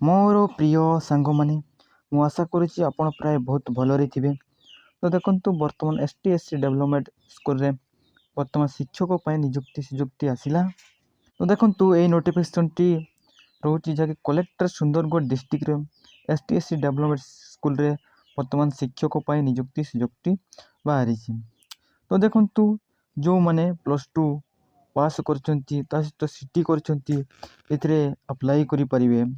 मोर प्रिय सांग मैंने मु आशा करुच्ची आपण प्राय बहुत भलरे थे। तो देखो बर्तमान STSC डेवलपमेंट स्कूल रे बर्तमान शिक्षक निजुक्ति आसला। तो देखो ये नोटिफिकेशन टी रोचे जहाँकि कलेक्टर सुंदरगढ़ डिस्ट्रिक्ट रे STSC डेवलपमेंट स्कूल रे बर्तमान शिक्षक निजुक्ति बाहरी। तो देखो जो मैंने +2 पास कर सहित सीटी कर अप्लाई करें।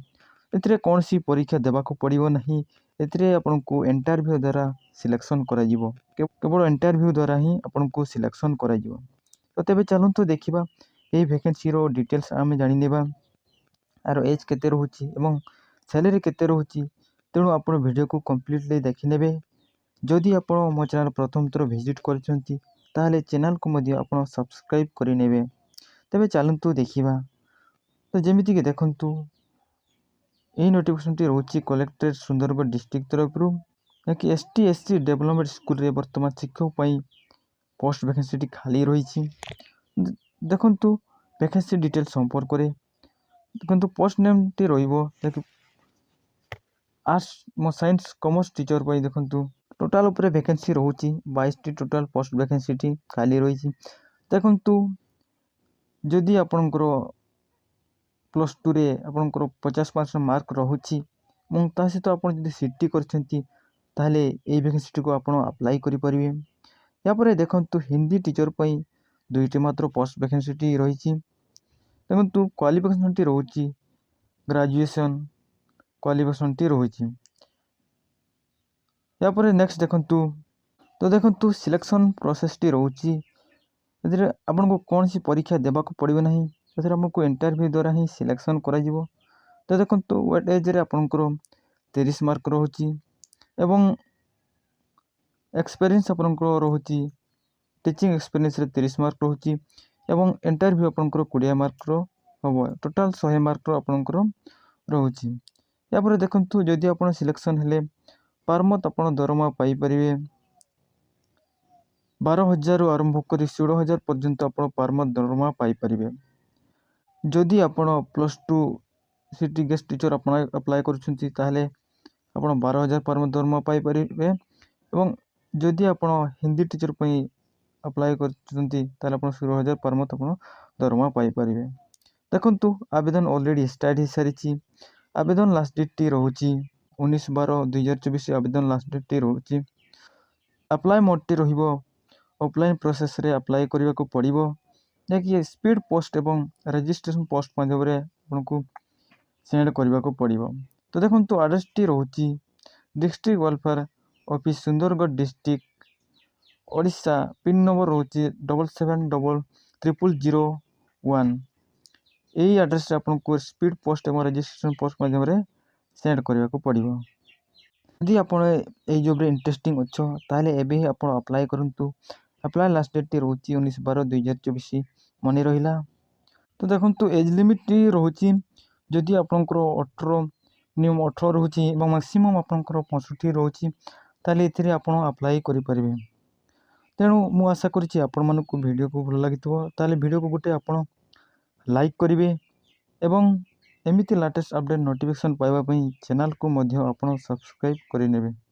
एथिरे कौन सी परीक्षा देवाक पड़ो नहीं। एथिरे आपन को इंटरव्यू द्वारा सिलेक्शन करा जीवो। केवल इंटरव्यू द्वारा ही आपन को सिलेक्शन करा जीवो। तो तेबे चलंतु देखिबा ए वैकेंसी रो डिटेल्स आमे जानि नेबा। आरो एज केते रहउची एवं सैलरी केते रहउची। तेणु आपन वीडियो को कंप्लीटली देखि नेबे। जदि आपन मो चैनल प्रथम थर विजिट करछंती ताले चैनल को मध्ये आपन सब्सक्राइब करि नेबे। तेबे चलंतु देखिबा। तो जेमिति के देखंतु यही नोटिफिकेशन टी रोची कलेक्टरेट सुंदरगढ़ डिस्ट्रिक्ट तरफ कि STSC डेवलपमेंट स्कूल रे वर्तमान शिक्षक पोस्ट वैकेंसी टी खाली रही। देखंतु वैकेंसी डिटेल संपर्क रे देखंतु पोस्ट नेम टी रहिबो आर्ट्स मो साइंस कॉमर्स टीचर पई देखंतु टोटल ऊपर वैकेंसी रहउची 22 टी टोटल पोस्ट वैकेंसी टी खाली रही। देखंतु जदि आपनकर +2 रे आपनकर 50% मार्क रहउची मु ता सहित आपन जदि सीटी करछंती ताले ए वैकेंसी को आपन अप्लाई करि परिबे। या परे देखंतु हिंदी टीचर पई 2टी मात्र पोस्ट वैकेंसी टी रही। देखंतु क्वालिफिकेशन टी रहउची ग्रेजुएशन क्वालिफिकेशन टी रहउची। या परे नेक्स्ट देखंतु तो देखंतु सिलेक्शन प्रोसेस टी रहउची। एदिरे आपन को कौन सी परीक्षा देबाक पड़िबो नहीं। एथिरे हमको इंटरव्यू द्वारा ही सिलेक्शन करा जीवो। तो देखंतु वेट एज रे आपनकर 30 मार्क रहउची एवं एक्सपीरियंस आपनकर रहउची टीचिंग एक्सपीरियंस रे 30 मार्क रहउची एवं इंटरव्यू आपनकर 20 मार्क रो हबो। टोटल 100 मार्क रो आपनकर रहउची। या पर देखंतु जदि आपन सिलेक्शन हेले पर मंथ आपन दरमा पाई परिबे 12,000 रु आरंभ करी 16,000 पर्यंत आपन पर मंथ दरमा पाई परिबे। जदि आपन +2 सिटी गेस्ट टीचर आपन अप्लाई करछंती ताले आपन 12,000 पर मंथ दरमा पाई परिबे एवं जदि आपन हिंदी टीचर पई अप्लाई करछंती ताले आपन 16,000 पर मंथ आपन दरमा पाई परिबे। देखंतु आवेदन ऑलरेडी स्टार्ट ही सारिची। आवेदन लास्ट डेट टी रहउची 19/12/2024 आवेदन लास्ट डेट टी रहउची। अप्लाई मोड टी रहिबो ऑफलाइन प्रोसेस रे अप्लाई करबा को पड़िबो। कि स्पीड पोस्ट एवं रजिस्ट्रेशन पोस्ट माध्यम रे आपनको सेंड करबा को पड़िबो। तो देखंतु एड्रेस टी रहउची district welfare office Sundargarh district Odisha. Pin number रहउची 770001। यही एड्रेस रे आपनको स्पीड पोस्ट एवं रजिस्ट्रेशन पोस्ट माध्यम रे सेंड करबा को पड़िबो। यदि आपण ए जॉब रे इंटरेस्टिंग अच्छो ताले एबे ही आपण अप्लाई करंतु। अप्लाई लास्ट डेट टी रहउची 19/12/2024 मने रहिला। तो देखंतु एज लिमिट टी रहउची जदि आपनकर 18 नियम 18 रहउची एवं मैक्सिमम आपनकर 65 रहउची ताले एथिरे आपण अप्लाई करि परिबे। तेणु मु आशा करछि आपण मानको वीडियो को भल लागितबो ताले वीडियो को गुटे आपण लाइक करिवे एवं एमिति लेटेस्ट अपडेट नोटिफिकेशन पाइबा पई चैनल को मध्य आपण सब्सक्राइब करि नेबे।